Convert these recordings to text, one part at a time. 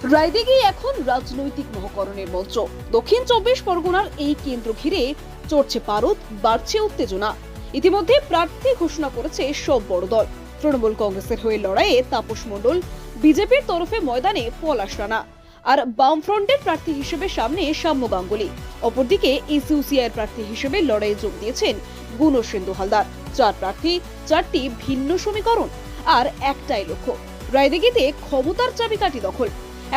রায়দিঘি এখন রাজনৈতিক মহাকরণের মঞ্চ। দক্ষিণ 24 পরগনার এই কেন্দ্র ঘিরে চড়ছে পারদ, বাড়ছে উত্তেজনা। ইতিমধ্যে প্রার্থী ঘোষণা করেছে সব বড় দল। তৃণমূল কংগ্রেসের হয়ে লড়াইয়ে তাপস মণ্ডল, বিজেপির তরফে ময়দানে পলাশ রানা, আর বামফ্রন্টের প্রার্থী হিসেবে সামনে সাম্য গাঙ্গুলি। অপরদিকে এসইউসিআইয়ের প্রার্থী হিসেবে লড়াইয়ে যোগ দিয়েছেন গুণসেন্দু হালদার। চার প্রার্থী, চারটি ভিন্ন সমীকরণ, আর একটাই লক্ষ্য রায়দিঘিতে ক্ষমতার চাবিকাঠি দখল।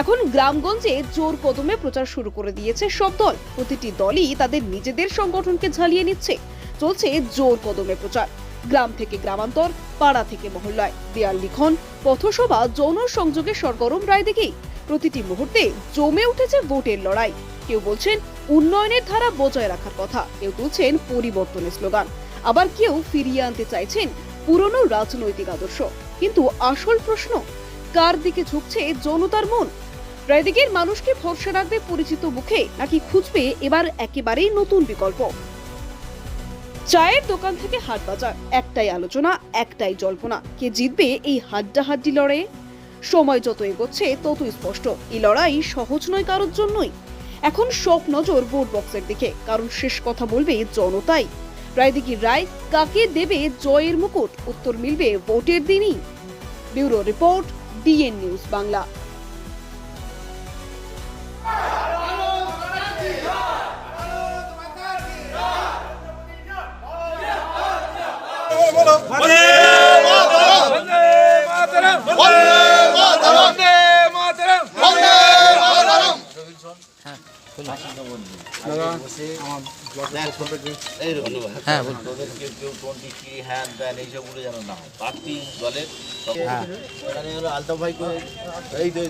এখন গ্রামগঞ্জে জোর কদমে প্রচার শুরু করে দিয়েছে সব দল। প্রতিটি দলই তাদের নিজেদের সংগঠনকে ঝালিয়ে নিচ্ছে। চলছে জোর কদমে প্রচার। গ্রাম থেকে গ্রামান্তর, পাড়া থেকে মহল্লায় দেয়াল লিখন, পথসভা, জনসংযোগে সরগরম রায়দিঘি। প্রতিটি মুহূর্তে জমে উঠেছে ভোটের লড়াই। কেউ বলছেন উন্নয়নের ধারা বজায় রাখার কথা, কেউ তুলছেন পরিবর্তনের স্লোগান, আবার কেউ ফিরিয়ে আনতে চাইছেন পুরনো রাজনৈতিক আদর্শ। কিন্তু আসল প্রশ্ন, কার দিকে ঝুঁকছে জনতার মন? রায়দিঘির মানুষকে ভরসা রাখবে পরিচিত মুখে, নাকি খুঁজবে এবার একেবারেই নতুন বিকল্প? চায়ের দোকান থেকে হাট বাজার, একটাই আলোচনা, একটাই জল্পনা, কে জিতবে এই হাড্ডাহাড্ডি লড়াইয়ে? সময় যত এগোচ্ছে ততই স্পষ্ট, এই লড়াই সহজ নয় কারোর জন্যই। এখন সব নজর ভোট বক্সের দিকে, কারণ শেষ কথা বলবে জনতাই। রায়দিঘির রায় কাকে দেবে জয়ের মুকুট? উত্তর মিলবে ভোটের দিনই। Bureau report, DN news Bangla. Altaf ভাই এই তো